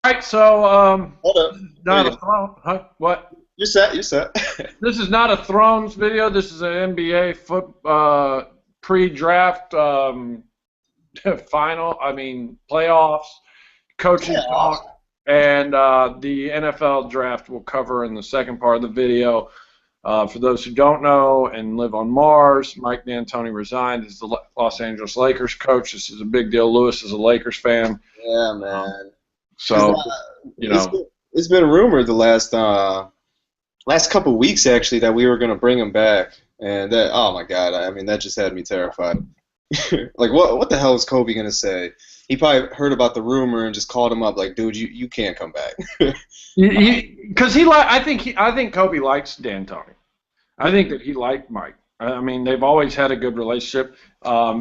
right, so Hold up. There not you a go. throne. Huh? What? You're set. You're set. This is not a Thrones video. This is an NBA pre-draft final. I mean playoffs, coaching Playoffs. talk, and the NFL draft we'll cover in the second part of the video. For those who don't know and live on Mars, Mike D'Antoni resigned as the Los Angeles Lakers coach. This is a big deal. Lewis is a Lakers fan, Yeah, man. Because so you know. it's been rumored the last couple of weeks actually that we were gonna bring him back, and that oh my god, I mean that just had me terrified. Like what the hell is Kobe gonna say? He probably heard about the rumor and just called him up like, dude, you can't come back. Because I think Kobe likes D'Antoni. I think that he liked Mike. I mean, they've always had a good relationship.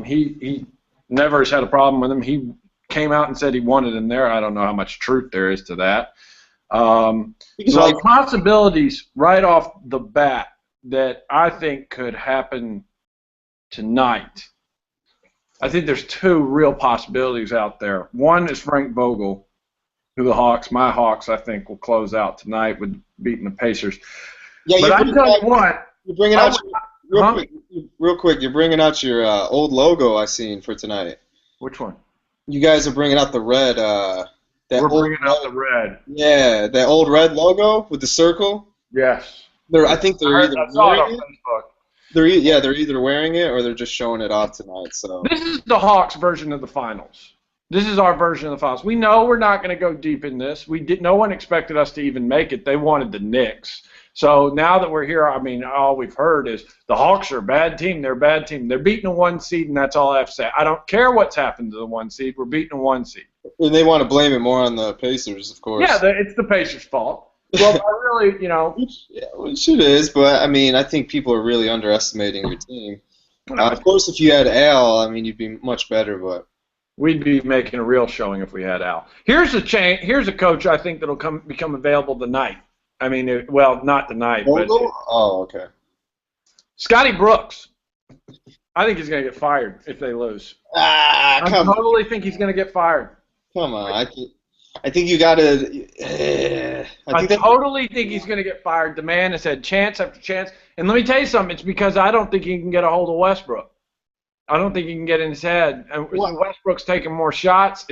He never has had a problem with him. He came out and said he wanted him there. I don't know how much truth there is to that. Because, So like, possibilities right off the bat that I think could happen tonight. I think there's two real possibilities out there. One is Frank Vogel, who my Hawks, I think, will close out tonight with beating the Pacers. yeah, But I tell you what, you're bringing I out would- real huh? quick, real quick. You're bringing out your old logo I seen for tonight. Which one? You guys are bringing out the red. That We're old bringing out the red. Yeah, that old red logo with the circle. Yes. I think they're either I saw it on wearing it. Facebook. They're either wearing it or they're just showing it off tonight. So This is the Hawks version of the finals. This is our version of the finals. We know we're not going to go deep in this. No one expected us to even make it. They wanted the Knicks. So now that we're here, I mean, all we've heard is the Hawks are a bad team. They're a bad team. They're beating a one seed, and that's all I have to say. I don't care what's happened to the one seed. We're beating a one seed. and they want to blame it more on the Pacers, of course. Yeah, it's the Pacers' fault. Well, I really, Which it is, but I mean, I think people are really underestimating your team. Of course, if you had Al, I mean, you'd be much better, but. we'd be making a real showing if we had Al. Here's a coach I think that'll become available tonight. I mean, well, not tonight, but Oh, okay. Scotty Brooks. I think he's going to get fired if they lose. Ah, I totally think he's going to get fired. come on. I think you gotta. I totally think he's going to get fired. The man has had chance after chance. And let me tell you something. It's because I don't think he can get a hold of Westbrook. I don't think he can get in his head. And Westbrook's taking more shots.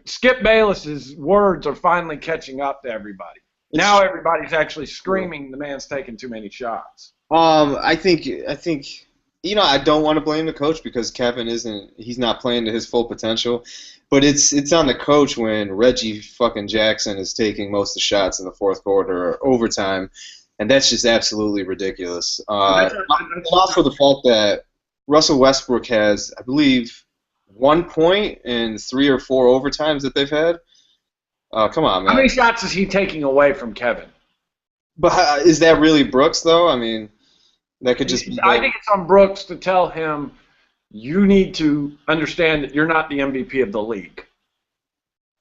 Skip Bayless's words are finally catching up to everybody. Now everybody's actually screaming the man's taking too many shots. I think I don't want to blame the coach because Kevin he's not playing to his full potential, but it's on the coach when Reggie fucking Jackson is taking most of the shots in the fourth quarter or overtime, and that's just absolutely ridiculous. And also the fact that Russell Westbrook has, I believe, 1 point in 3 or 4 overtimes that they've had. Come on, man. How many shots is he taking away from Kevin? But is that really Brooks, though? I mean, that could just be. I think it's on Brooks to tell him, you need to understand that you're not the MVP of the league.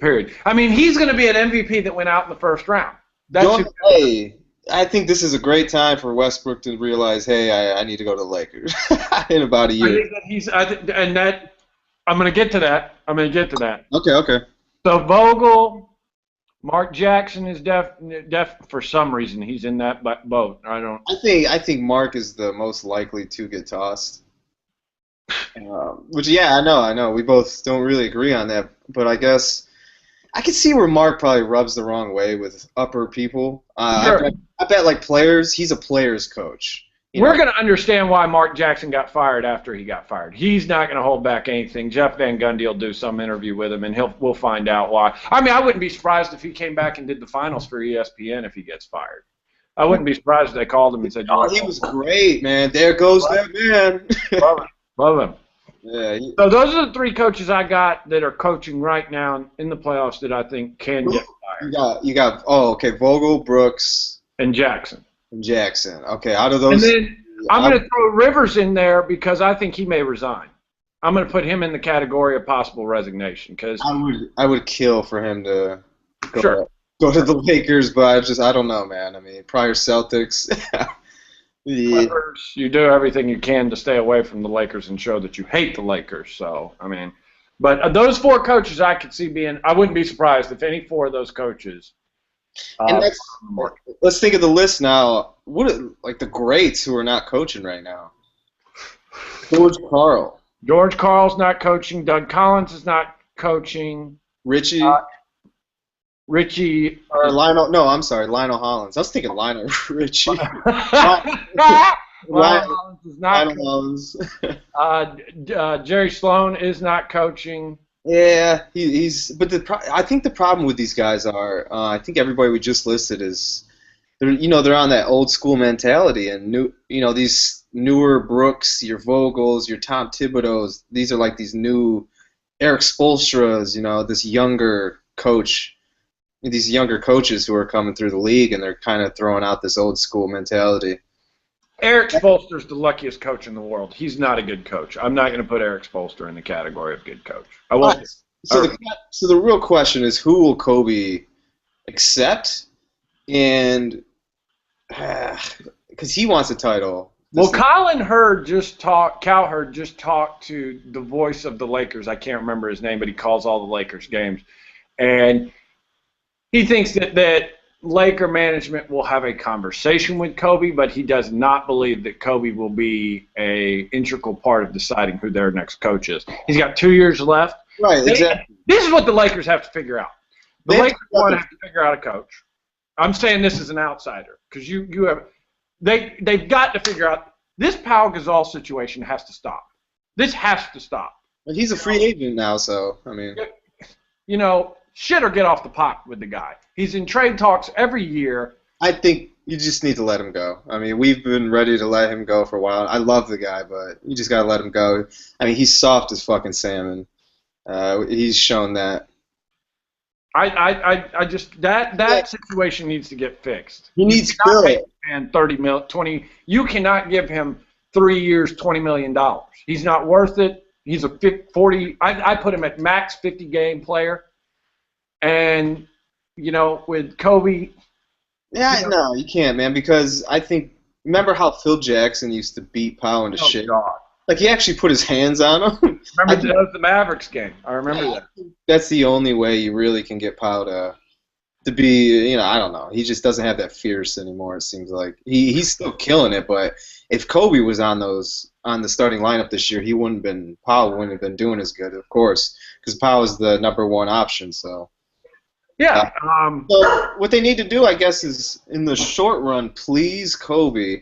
Period. I mean, he's going to be an MVP that went out in the first round. Hey, I think this is a great time for Westbrook to realize, hey, I need to go to the Lakers in about a year. I think that I'm going to get to that. Okay. So Vogel. Mark Jackson is def for some reason. He's in that boat. I think Mark is the most likely to get tossed. Which, yeah, I know. We both don't really agree on that, but I guess I can see where Mark probably rubs the wrong way with upper people. Sure. I bet like players. He's a players coach. We're going to understand why Mark Jackson got fired after he got fired. He's not going to hold back anything. Jeff Van Gundy will do some interview with him, and we'll find out why. I mean, I wouldn't be surprised if he came back and did the finals for ESPN if he gets fired. I wouldn't be surprised if they called him and said, "Oh, he was great, man. There goes that man." Love him. Yeah. So those are the 3 coaches I got that are coaching right now in the playoffs that I think can get fired. You got. Oh, okay. Vogel, Brooks, and Jackson. Jackson. Okay, out of those. And then I'm going to throw Rivers in there because I think he may resign. I'm going to put him in the category of possible resignation because I would kill for him to go to the Lakers, but I don't know, man. I mean, prior Celtics. Clippers, you do everything you can to stay away from the Lakers and show that you hate the Lakers. So, I mean, But those 4 coaches I could see being. I wouldn't be surprised if any 4 of those coaches. And let's think of the list now. Like the greats who are not coaching right now? George Karl. George Karl's not coaching. Doug Collins is not coaching. Richie. Richie. Or Lionel. No, I'm sorry, Lionel Hollins. I was thinking Lionel Richie. Lionel Hollins is not. Lionel Hollins. Jerry Sloan is not coaching. Yeah, he's. But I think the problem with these guys are, I think everybody we just listed is, they're on that old school mentality, and these newer Brooks, your Vogels, your Tom Thibodeau's. These are like these new Eric Spoelstra's. This younger coach, these younger coaches who are coming through the league, and they're kind of throwing out this old school mentality. Eric Spoelstra's the luckiest coach in the world. He's not a good coach. I'm not going to put Eric Spoelstra in the category of good coach. I won't. So the real question is, who will Kobe accept? And because he wants a title. Well, Cal Hurd just talked to the voice of the Lakers. I can't remember his name, but he calls all the Lakers games, and he thinks that Laker management will have a conversation with Kobe, but he does not believe that Kobe will be an integral part of deciding who their next coach is. He's got 2 years left. Right, exactly. This is what the Lakers have to figure out. The Lakers want to have to figure out a coach. I'm saying this as an outsider because they've got to figure out this Pau Gasol situation has to stop. This has to stop. But he's a free agent now, so I mean, shit or get off the pot with the guy. He's in trade talks every year. I think you just need to let him go. I mean, we've been ready to let him go for a while. I love the guy, but you just got to let him go. I mean, he's soft as fucking salmon. He's shown that. I just that situation needs to get fixed. He needs to and 20. You cannot give him 3 years, $20 million. He's not worth it. He's a 40. I put him at max 50 game player. And with Kobe. Yeah, no, you can't, man, because I think, remember how Phil Jackson used to beat Pau into shit? God. Like, he actually put his hands on him. Remember that was the Mavericks game. I remember that. That's the only way you really can get Pau to be, I don't know. He just doesn't have that fierce anymore, it seems like. He's still killing it, but if Kobe was on the starting lineup this year, Pau wouldn't have been doing as good, of course, because Pau is the number 1 option, so. Yeah. So what they need to do, I guess, is in the short run, please Kobe,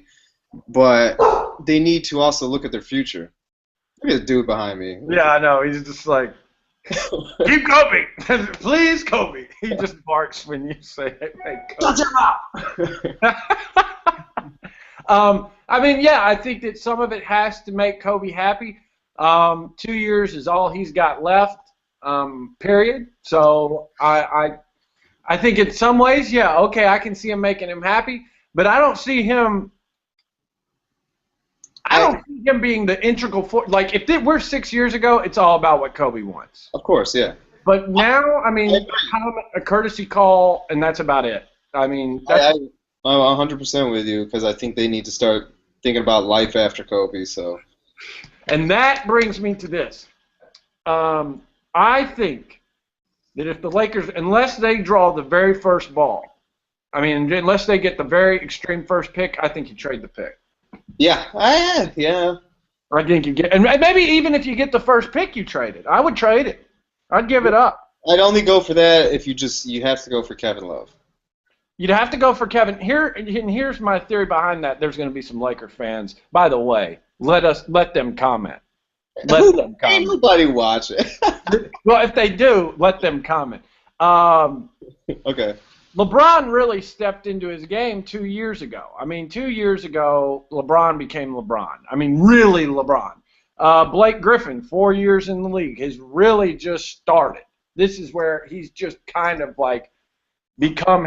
but they need to also look at their future. Look at the dude behind me. Yeah, I know. He's just like, keep Kobe. Please, Kobe. He just barks when you say, hey, Kobe. Shut him up. I mean, yeah, I think that some of it has to make Kobe happy. 2 years is all he's got left. Period. So I think in some ways, yeah, okay, I can see him making him happy, but I don't see him. I don't see him being the integral like if we're 6 years ago, it's all about what Kobe wants. Of course, yeah. But now, I mean, a courtesy call, and that's about it. I mean, I'm 100% with you because I think they need to start thinking about life after Kobe. So. And that brings me to this. I think that if the Lakers, unless they draw the very first ball, unless they get the very extreme first pick, I think you trade the pick. Yeah, yeah. I think you get, and maybe even if you get the first pick, you trade it. I would trade it. I'd give it up. I'd only go for that if you have to go for Kevin Love. You'd have to go for Kevin. Here's my theory behind that. There's going to be some Laker fans. By the way, let them comment. Let them comment. Ain't nobody watch it. Well, if they do, let them comment. Okay. LeBron really stepped into his game 2 years ago. 2 years ago, LeBron became LeBron. Really LeBron. Blake Griffin, 4 years in the league, has really just started. This is where he's just kind of like become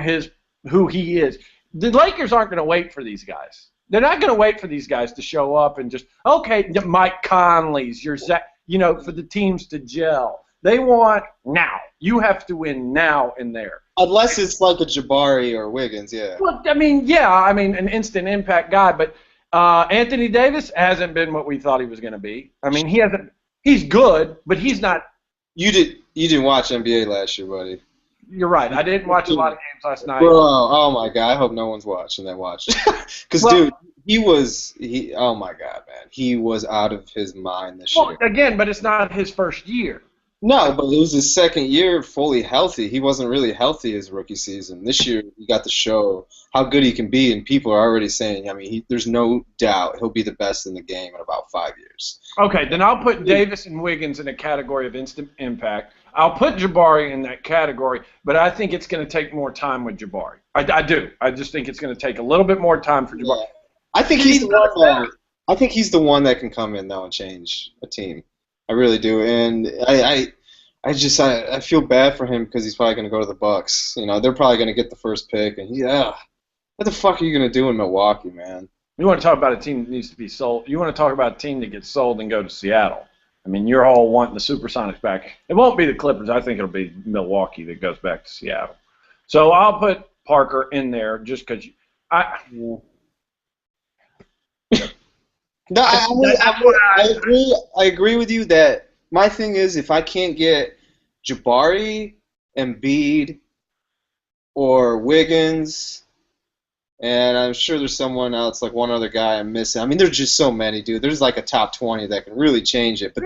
who he is. The Lakers aren't going to wait for these guys. They're not going to wait for these guys to show up and just, okay, Mike Conley's, for the teams to gel. They want now. You have to win now in there. Unless it's like a Jabari or Wiggins, yeah. Well, an instant impact guy, but Anthony Davis hasn't been what we thought he was going to be. He hasn't. He's good, but he's not You didn't watch NBA last year, buddy. You're right. I didn't watch a lot of games last night. Bro, oh my god, I hope no one's watching that watch. Because, Well, dude, oh my god, man. He was out of his mind this well, year. again, but it's not his first year. No, but it was his second year fully healthy. He wasn't really healthy his rookie season. This year, he got to show how good he can be, and people are already saying, I mean, there's no doubt he'll be the best in the game in about 5 years. Okay, then I'll put Davis and Wiggins in a category of instant impact. I'll put Jabari in that category, but I think it's going to take more time with Jabari. I do. I just think it's going to take a little bit more time for Jabari. Yeah. I think he's the one that I think he's the one that can come in though and change a team. I really do, and I feel bad for him because he's probably going to go to the Bucks. You know, they're probably going to get the first pick, and what the fuck are you going to do in Milwaukee, man? You want to talk about a team that needs to be sold? You want to talk about a team that gets sold and go to Seattle? I mean, you're all wanting the Supersonics back. It won't be the Clippers. I think it'll be Milwaukee that goes back to Seattle. So I'll put Parker in there just because No, I agree. I agree with you that my thing is if I can't get Jabari, Embiid, or Wiggins, and I'm sure there's someone else, like one other guy I'm missing. I mean, there's just so many, dude. There's like a top 20 that can really change it. But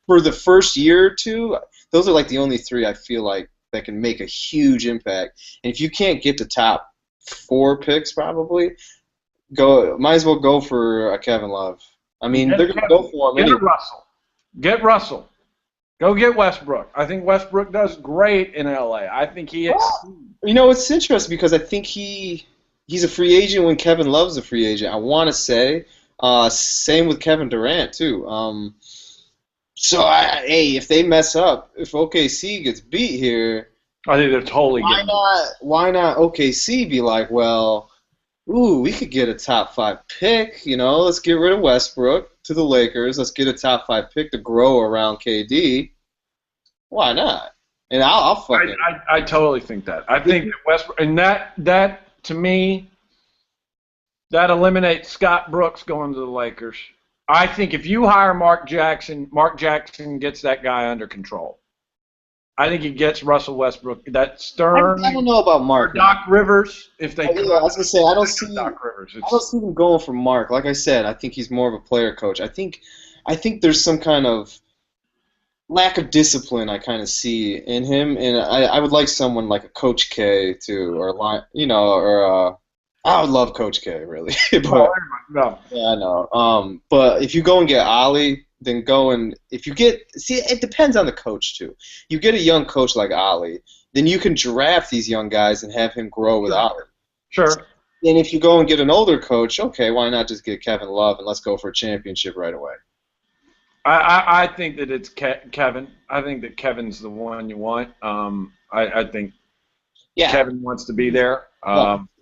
for the first year or two, those are like the only three I feel like that can make a huge impact. And if you can't get the top 4 picks, probably might as well go for Kevin Love. I mean, they're going to go for him anyway. Get Russell. Go get Westbrook. I think Westbrook does great in LA. I think he is. You know, it's interesting because I think he's a free agent when Kevin Love's a free agent. I want to say same with Kevin Durant too. So if they mess up, if OKC gets beat here, I think they're totally getting. Why not OKC be like, well, we could get a top 5 pick. You know, let's get rid of Westbrook to the Lakers. Let's get a top 5 pick to grow around KD. Why not? And I'll fucking. I totally think that. I think that Westbrook, and that to me, that eliminates Scott Brooks going to the Lakers. I think if you hire Mark Jackson gets that guy under control. I think he gets Russell Westbrook. That Stern. I don't know about Mark. Doc Rivers, if they. I was gonna say I don't see Doc Rivers. I don't see him going for Mark. Like I said, I think he's more of a player coach. I think there's some kind of lack of discipline I kind of see in him, and I would like someone like a Coach K too, or I would love Coach K really. But no. Yeah, I know. But if you go and get Ollie, then it depends on the coach too. You get a young coach like Ollie, then you can draft these young guys and have him grow with Ollie. Sure. And if you go and get an older coach, okay, why not just get Kevin Love and let's go for a championship right away? I think that it's Kevin. I think that Kevin's the one you want. I think Kevin wants to be there.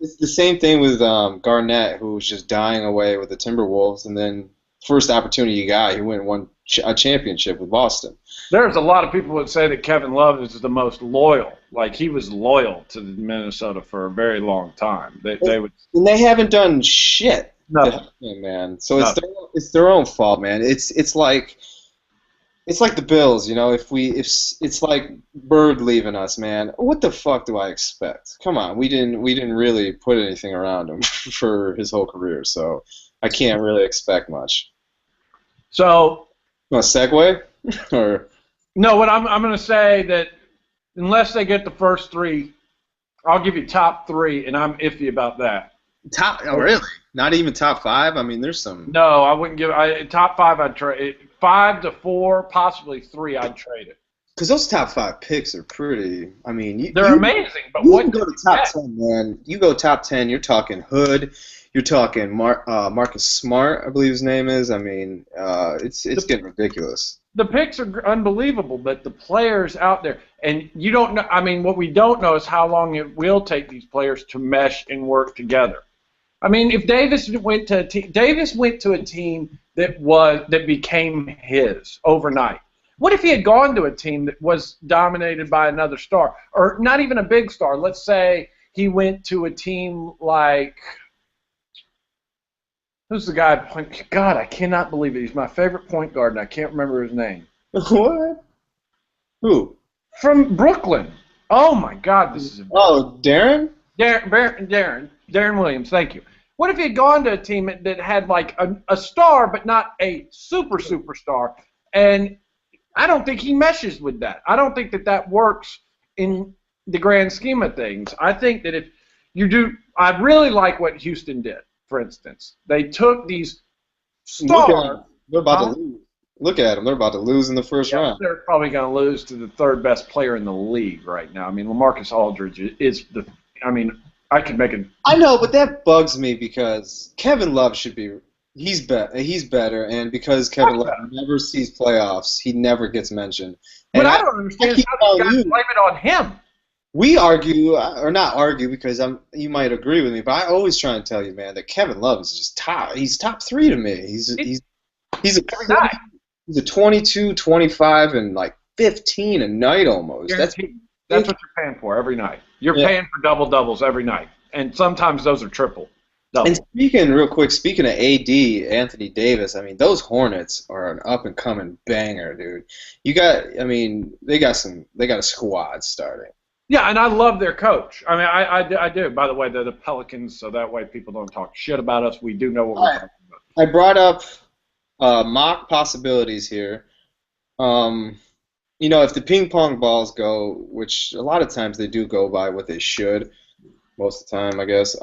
It's the same thing with Garnett, who was just dying away with the Timberwolves, and then first opportunity he got, he went and won a championship with Boston. There's a lot of people that say that Kevin Love is the most loyal. Like, he was loyal to Minnesota for a very long time. And they haven't done shit. No, man. So it's their own fault, man. It's like the Bills, you know. If it's like Bird leaving us, man. What the fuck do I expect? Come on, we didn't really put anything around him for his whole career, so I can't really expect much. So, you want to segue or? No, what I'm going to say that unless they get the first 3, I'll give you top 3, and I'm iffy about that. Oh, really? Not even top 5? I mean, there's some. No, I wouldn't give. Top 5, I'd trade 5 to 4, possibly 3. I'd trade it. Because those top 5 picks are pretty. I mean, they're amazing. But you what can go to top 10, man? You go top 10. You're talking Hood. You're talking Marcus Smart, I believe his name is. I mean, it's getting ridiculous. The picks are unbelievable, but the players out there, and you don't know. I mean, what we don't know is how long it will take these players to mesh and work together. I mean, if Davis went to a team that became his overnight. What if he had gone to a team that was dominated by another star, or not even a big star? Let's say he went to a team like. Who's the guy? God, I cannot believe it. He's my favorite point guard, and I can't remember his name. What? Who? From Brooklyn. Oh my God, this is Oh, Darren? Darren Williams. Thank you. What if he had gone to a team that had like a star, but not a superstar? And I don't think he meshes with that. I don't think that works in the grand scheme of things. I think that if you do, I really like what Houston did. For instance, they took these stars. They're about to lose. Look at them. They're about to lose in the first round. They're probably going to lose to the third best player in the league right now. I mean, LaMarcus Aldridge is the. I mean, I could make it. I know, but that bugs me because Kevin Love should be. He's better, and because Kevin Love never sees playoffs, he never gets mentioned. But I don't understand how you guys blame it on him. We argue, or not argue, because you might agree with me, but I always try and tell you, man, that Kevin Love is just top. He's top 3 to me. He's a 22, 25, and like 15 a night almost. That's what you're paying for every night. You're paying for double-doubles every night, and sometimes those are triple. And speaking of AD, Anthony Davis, I mean, those Hornets are an up-and-coming banger, dude. They got a squad starting. Yeah, and I love their coach. I mean, I do. By the way, they're the Pelicans, so that way people don't talk shit about us. We do know what we're talking about. I brought up mock possibilities here. If the ping pong balls go, which a lot of times they do go by what they should, most of the time, I guess.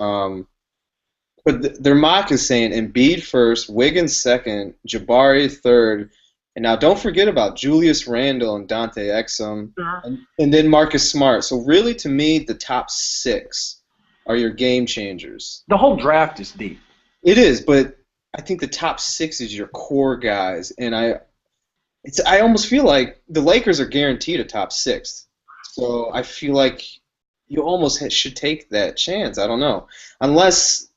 But their mock is saying Embiid first, Wiggins second, Jabari third, and now don't forget about Julius Randle and Dante Exum, and then Marcus Smart. So really, to me, the top 6 are your game changers. The whole draft is deep. It is, but I think the top 6 is your core guys, and I almost feel like the Lakers are guaranteed a top 6. So I feel like you almost should take that chance. I don't know, unless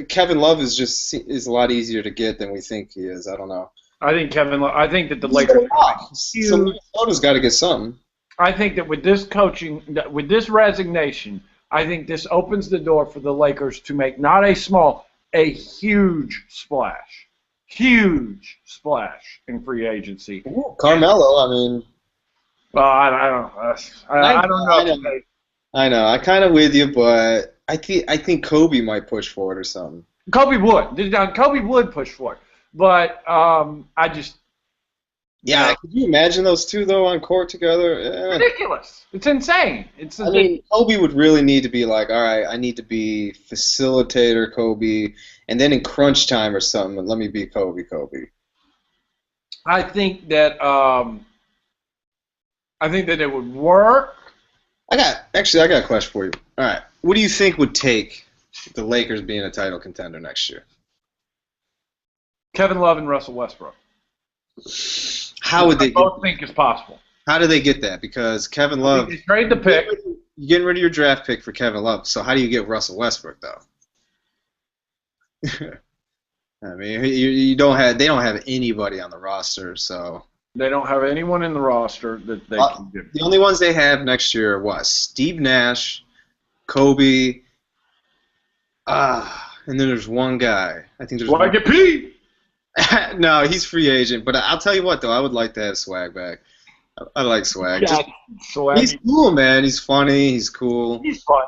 Kevin Love is a lot easier to get than we think he is. I don't know. I think I think that the Lakers. So Minnesota's got to get something. I think that with this coaching, with this resignation, I think this opens the door for the Lakers to make not a small, a huge splash. Huge splash in free agency. Ooh, Carmelo, I mean. Well, I don't know. I know. I kind of with you, but I think Kobe might push for it or something. Kobe would push for it, but I just. Yeah, could you imagine those two though on court together? Ridiculous! It's insane. I mean, Kobe would really need to be like, all right, I need to be facilitator, Kobe, and then in crunch time or something, let me be Kobe. I think that it would work. I got a question for you. All right, what do you think would take the Lakers being a title contender next year? Kevin Love and Russell Westbrook. How would they both think it's possible? How do they get that? Because Kevin Love, you trade the pick. You're getting rid of your draft pick for Kevin Love. So how do you get Russell Westbrook though? I mean, they don't have anybody on the roster, so they don't have anyone in the roster that they can get. The only ones they have next year are what? Steve Nash, Kobe, and then there's one guy. I think there's YGP. No, he's free agent. But I'll tell you what, though, I would like to have Swag back. I like Swag. Swag. He's cool, man. He's funny. He's cool. He's fun.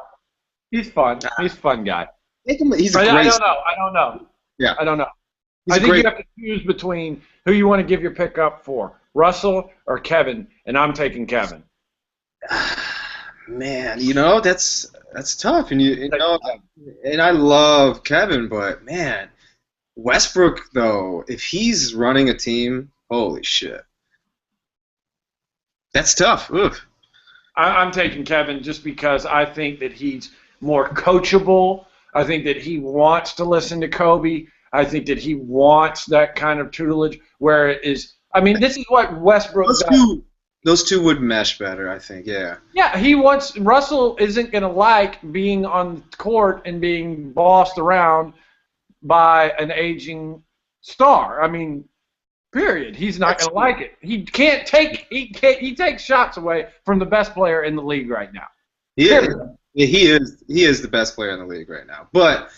He's a fun guy. He's I don't know. Yeah. I don't know. I think you have to choose between who you want to give your pick up for, Russell or Kevin, and I'm taking Kevin. Man, that's tough, and and I love Kevin, but man. Westbrook, though, if he's running a team, holy shit. That's tough. Oof. I'm taking Kevin just because I think that he's more coachable. I think that he wants to listen to Kobe. I think that he wants that kind of tutelage where it is. I mean, this is what Westbrook does. Those two would mesh better, I think, yeah. Yeah, Russell isn't going to like being on the court and being bossed around by an aging star. I mean, period. He's not going to like it. He takes shots away from the best player in the league right now. He is the best player in the league right now. But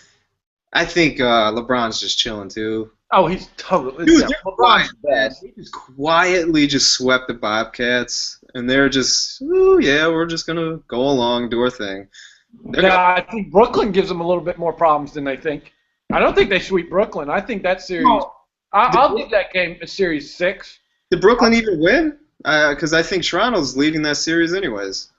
I think LeBron's just chilling too. Oh, he's totally. Dude, yeah, they're LeBron's quiet. They just quietly just swept the Bobcats, and they're just, ooh, yeah, we're just gonna go along, do our thing. Now, I think Brooklyn gives them a little bit more problems than they think. I don't think they sweep Brooklyn. I think that series. I'll give that game a series 6. Did Brooklyn even win? Because I think Toronto's leading that series anyways.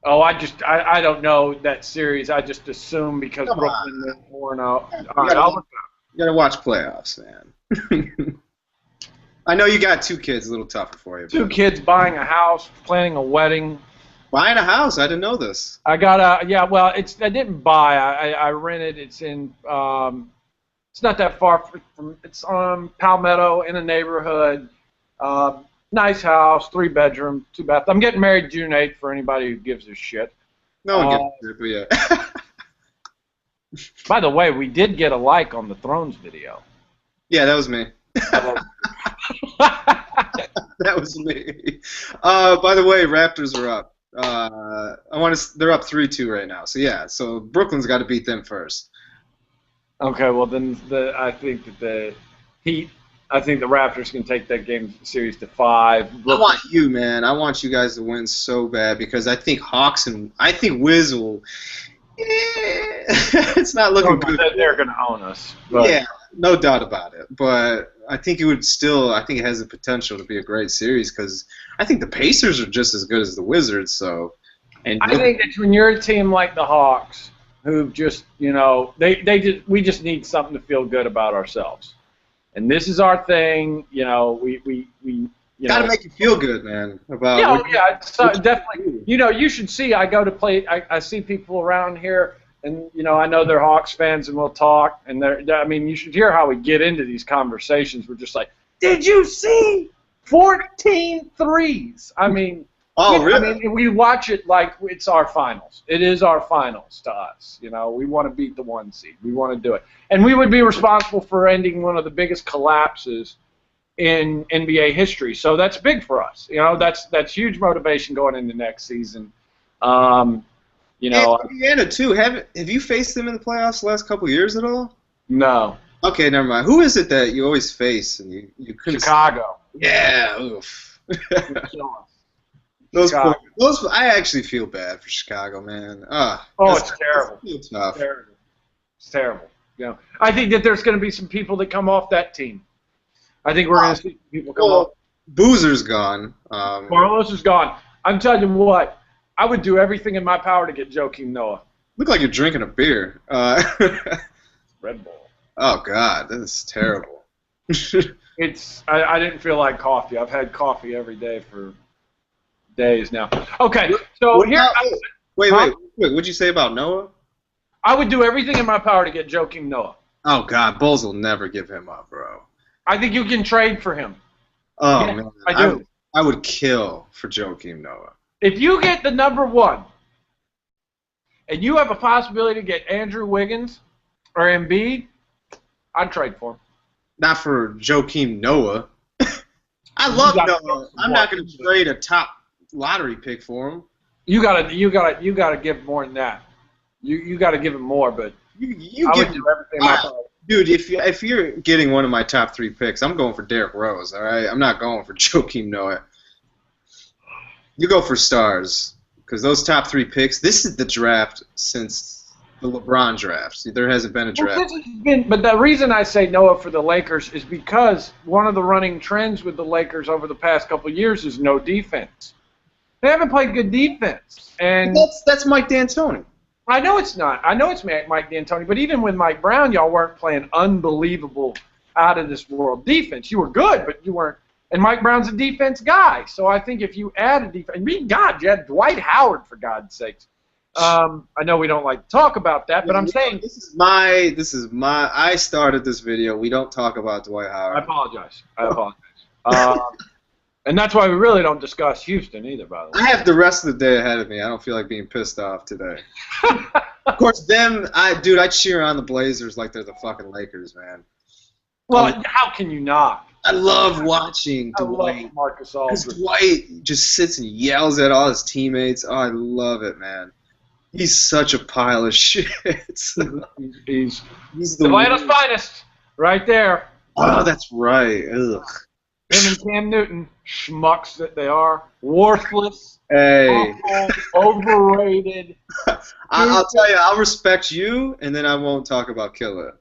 Oh, I don't know that series. I just assume because Brooklyn went 4-0. All right, I'll look it up. You gotta watch playoffs, man. I know you got 2 kids, a little tougher for you. 2 kids buying a house, planning a wedding. Buying a house? I didn't know this. I got well, I didn't buy. I rented. It's in it's not that far from. It's on Palmetto in a neighborhood. Nice house, 3 bedroom, 2 bath. I'm getting married June 8th for anybody who gives a shit. No one gives a shit, but yeah. By the way, we did get a like on the Thrones video. Yeah, that was me. That was me. By the way, Raptors are up. They're up 3-2 right now. So yeah, so Brooklyn's got to beat them first. Okay, well then I think that the Heat. I think the Raptors can take that game series to 5. I want you, man. I want you guys to win so bad because I think Hawks and I think Wiz will. It's not looking good. They're going to own us. But. Yeah, no doubt about it. But I think it would still. I think it has the potential to be a great series because I think the Pacers are just as good as the Wizards. So, and I think that when you're a team like the Hawks, who just we just need something to feel good about ourselves, and this is our thing. We gotta make you feel good, man. About definitely. You should see. I go to play. I see people around here, and I know they're Hawks fans, and we'll talk. And you should hear how we get into these conversations. We're just like, did you see 14 threes? I mean. Oh, really? I mean, we watch it like it's our finals. It is our finals to us. We want to beat the 1 seed. We want to do it. And we would be responsible for ending one of the biggest collapses in NBA history. So that's big for us. That's huge motivation going into next season. And Indiana, too. Have you faced them in the playoffs the last couple of years at all? No. Okay, never mind. Who is it that you always face and you couldn't? Chicago. Yeah. Oof. Those I actually feel bad for Chicago, man. It's terrible. It's tough. It's terrible. I think that there's going to be some people that come off that team. I think we're going to see people come off. Boozer's gone. Carlos is gone. I'm telling you what, I would do everything in my power to get Joakim Noah. Look like you're drinking a beer. Red Bull. Oh God, this is terrible. I didn't feel like coffee. I've had coffee every day for days now. Okay, so Wait. What'd you say about Noah? I would do everything in my power to get Joakim Noah. Oh God, Bulls will never give him up, bro. I think you can trade for him. Oh man, I do. I would kill for Joakim Noah. If you get the number 1, and you have a possibility to get Andrew Wiggins or Embiid, I'd trade for him. Not for Joakim Noah. I love Noah. I'm not going to trade a top lottery pick for him. You gotta give more than that. You gotta give him more, but I would do everything in my power. Dude, if you're getting one of my top 3 picks, I'm going for Derrick Rose. All right, I'm not going for Joakim Noah. You go for stars because those top 3 picks. This is the draft since the LeBron draft. There hasn't been a draft. But the reason I say Noah for the Lakers is because one of the running trends with the Lakers over the past couple of years is no defense. They haven't played good defense, and that's Mike D'Antoni. I know it's not. I know it's Mike D'Antoni, but even with Mike Brown, y'all weren't playing unbelievable, out of this world defense. You were good, but you weren't. And Mike Brown's a defense guy, so I think if you add a defense, you had Dwight Howard for God's sakes. I know we don't like to talk about that, but I'm saying this is my. I started this video. We don't talk about Dwight Howard. I apologize. And that's why we really don't discuss Houston either, by the way. I have the rest of the day ahead of me. I don't feel like being pissed off today. Of course, I cheer on the Blazers like they're the fucking Lakers, man. Well, how can you not? I love watching Dwight. I love Marcus Aldridge. Dwight just sits and yells at all his teammates. Oh, I love it, man. He's such a pile of shit. He's Atlanta's finest. right there. Oh, that's right. Ugh. Him and Cam Newton, schmucks that they are, worthless, Hey, awful, overrated. I'll tell you, I'll respect you, and then I won't talk about Killer.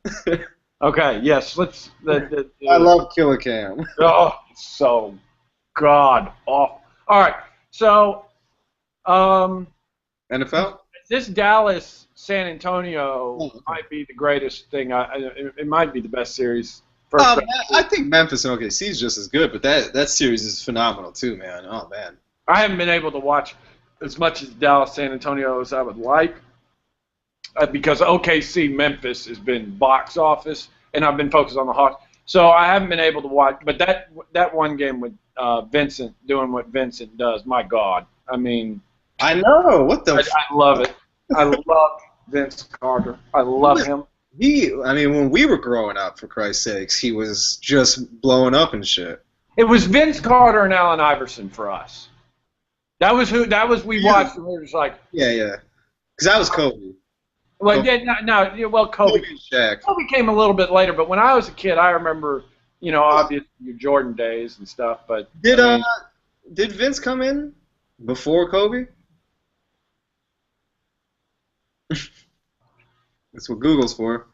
Okay, yes, let's. I love Killer Cam. Oh, so god awful. All right, so NFL? this Dallas San Antonio might be the greatest thing. It might be the best series. I think Memphis and OKC is just as good, but that series is phenomenal too, man. Oh man. I haven't been able to watch as much as Dallas San Antonio as I would like because OKC Memphis has been box office, and I've been focused on the Hawks. So I haven't been able to watch. But that one game with Vincent doing what Vincent does, my God. I mean, I know. What the? I love it. I love Vince Carter. I love him. When we were growing up, for Christ's sakes, he was just blowing up and shit. It was Vince Carter and Allen Iverson for us. We watched, and we were just like, yeah, because that was Kobe. Well, Kobe. And Shaq. Kobe came a little bit later, but when I was a kid, I remember, obviously your Jordan days and stuff. But did Vince come in before Kobe? That's what Google's for.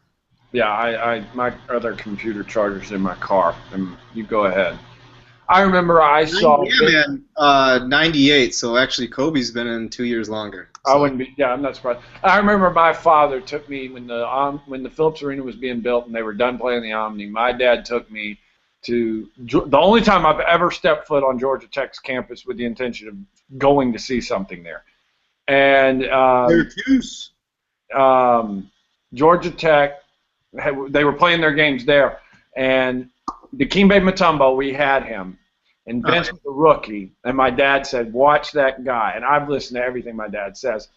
Yeah, my other computer charger's in my car, and you go ahead. I remember I saw. Yeah, man. 98. So actually, Kobe's been in 2 years longer. So. I wouldn't be. Yeah, I'm not surprised. I remember my father took me when the Phillips Arena was being built and they were done playing the Omni. My dad took me to the only time I've ever stepped foot on Georgia Tech's campus with the intention of going to see something there, and Syracuse. Georgia Tech, they were playing their games there, and Dikembe Mutombo, we had him, and Vince was a rookie, and my dad said, watch that guy, and I've listened to everything my dad says.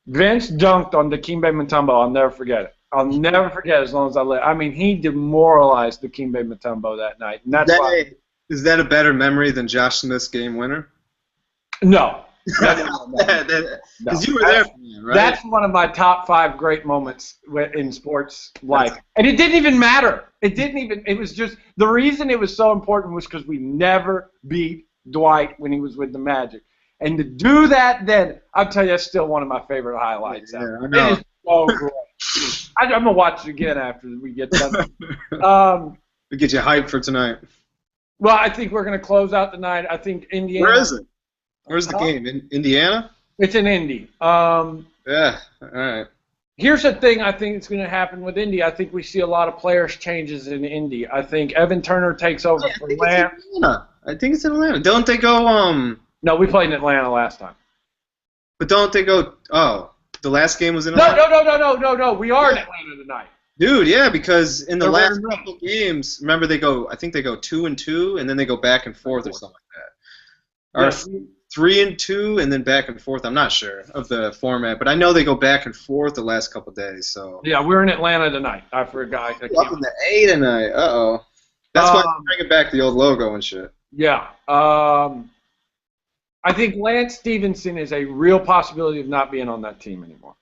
Vince dunked on Dikembe Mutombo. I'll never forget it. I'll never forget as long as I live. I mean, he demoralized Dikembe Mutombo that night. And is that a better memory than Josh Smith's game winner? No. Because you were there for me, right? That's one of my top 5 great moments in sports life. And it didn't even matter. It was just, the reason it was so important was because we never beat Dwight when he was with the Magic. And to do that then, I'll tell you, that's still one of my favorite highlights. Yeah, I know. It is so great. I'm going to watch it again after we get done. We get you hyped for tonight. Well, I think we're going to close out the night. I think Indiana. Where is it? Where's the game? In Indiana? It's in Indy. Yeah, all right. Here's the thing I think is going to happen with Indy. I think we see a lot of players changes in Indy. I think Evan Turner takes over for Lance. I think it's in Atlanta. Don't they go No, we played in Atlanta last time. But don't they go the last game was in Atlanta? No. We are in Atlanta tonight. Dude, yeah, because in the last couple games, remember I think they go 2-2 and then they go back and forth or something like that. Yes. Or 3-2 and then back and forth. I'm not sure of the format, but I know they go back and forth the last couple days. So yeah, we're in Atlanta tonight. I forgot. Up in the A tonight. Uh-oh. That's why I'm bringing back the old logo and shit. Yeah. I think Lance Stevenson is a real possibility of not being on that team anymore.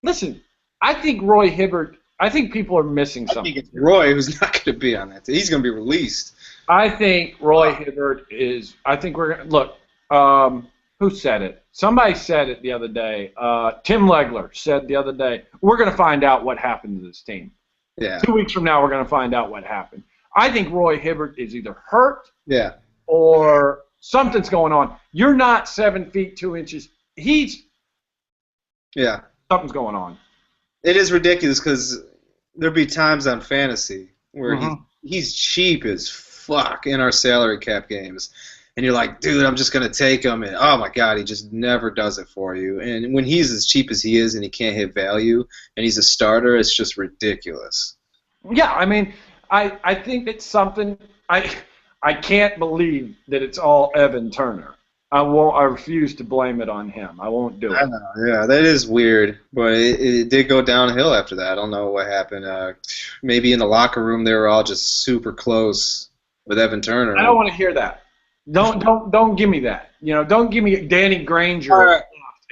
Listen, I think Roy Hibbert. I think people are missing something. I think it's Roy who's not going to be on that team. He's going to be released. I think Roy Hibbert is. I think we're going to look. Who said it? Somebody said it the other day. Tim Legler said the other day, we're going to find out what happened to this team. Yeah. 2 weeks from now, we're going to find out what happened. I think Roy Hibbert is either hurt or something's going on. You're not 7 feet 2 inches. Something's going on. It is ridiculous because there'll be times on fantasy where he's cheap as fuck in our salary cap games. And you're like, dude, I'm just going to take him. And, oh, my God, he just never does it for you. And when he's as cheap as he is and he can't hit value and he's a starter, it's just ridiculous. Yeah, I mean, I think it's something I can't believe that it's all Evan Turner. I refuse to blame it on him. I won't do it. I know, yeah, that is weird. But it did go downhill after that. I don't know what happened. Maybe in the locker room they were all just super close with Evan Turner. I don't want to hear that. Don't give me that. Don't give me Danny Granger.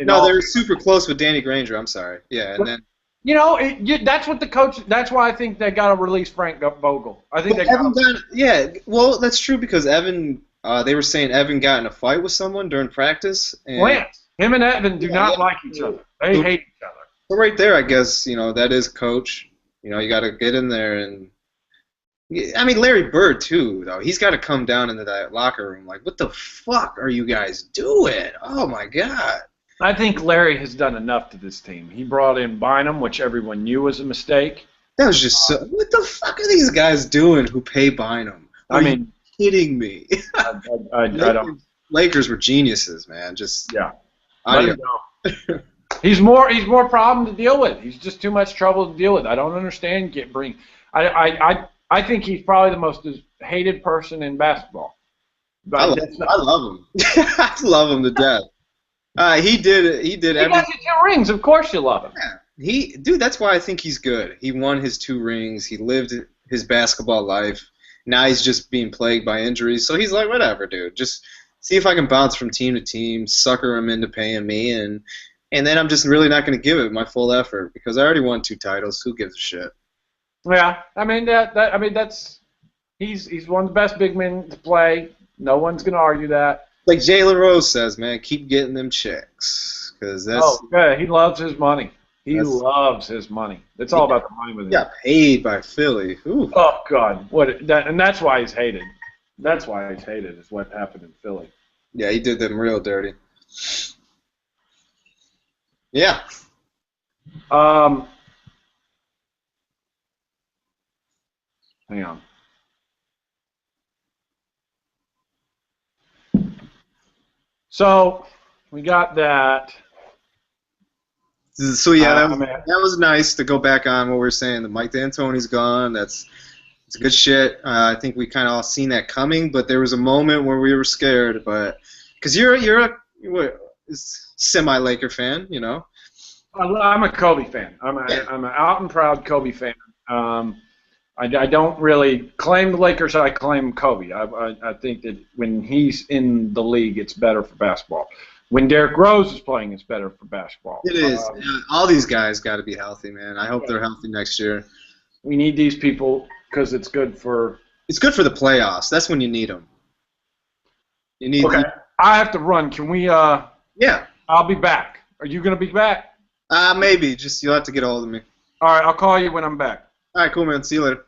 No, they're super close with Danny Granger. I'm sorry. Yeah, and then That's what the coach. That's why I think they got to release Frank Vogel. I think But well, that's true because Evan. They were saying Evan got in a fight with someone during practice. And Lance. Him and Evan do not like each other. They hate each other. So right there, I guess that is coach. You got to get in there and. I mean, Larry Bird too, though. He's got to come down into that locker room. Like, what the fuck are you guys doing? Oh my god. I think Larry has done enough to this team. He brought in Bynum, which everyone knew was a mistake. That was just what the fuck are these guys doing who pay Bynum? Are you kidding me? I don't. Lakers were geniuses, man. Just Let him go. He's more problem to deal with. He's just too much trouble to deal with. I don't understand. I think he's probably the most hated person in basketball. I love him. I love him to death. He did everything. He got you 2 rings. Of course you love him. Yeah. Dude, that's why I think he's good. He won his 2 rings. He lived his basketball life. Now he's just being plagued by injuries. So he's like, whatever, dude. Just see if I can bounce from team to team, sucker him into paying me, and then I'm just really not going to give it my full effort because I already won 2 titles. Who gives a shit? Yeah, I mean that's he's one of the best big men to play. No one's gonna argue that. Like Jalen Rose says, man, keep getting them checks because that's. Oh, yeah, he loves his money. He loves his money. It's all about the money with him. Got paid by Philly. Ooh. Oh God, and that's why he's hated. That's why he's hated is what happened in Philly. Yeah, he did them real dirty. Yeah. Hang on. So we got that. So yeah, that was nice to go back on what we were saying. The Mike D'Antoni's gone. It's good shit. I think we kind of all seen that coming, but there was a moment where we were scared. But because you're a semi-Laker fan, I'm a Kobe fan. I'm an out and proud Kobe fan. I don't really claim the Lakers. I claim Kobe. I think that when he's in the league, it's better for basketball. When Derrick Rose is playing, it's better for basketball. It is. All these guys got to be healthy, man. I hope they're healthy next year. We need these people because it's good for. It's good for the playoffs. That's when you need them. You need. Okay, I have to run. Can we? Yeah. I'll be back. Are you gonna be back? Maybe. Just you'll have to get a hold of me. All right, I'll call you when I'm back. All right, cool, man. See you later.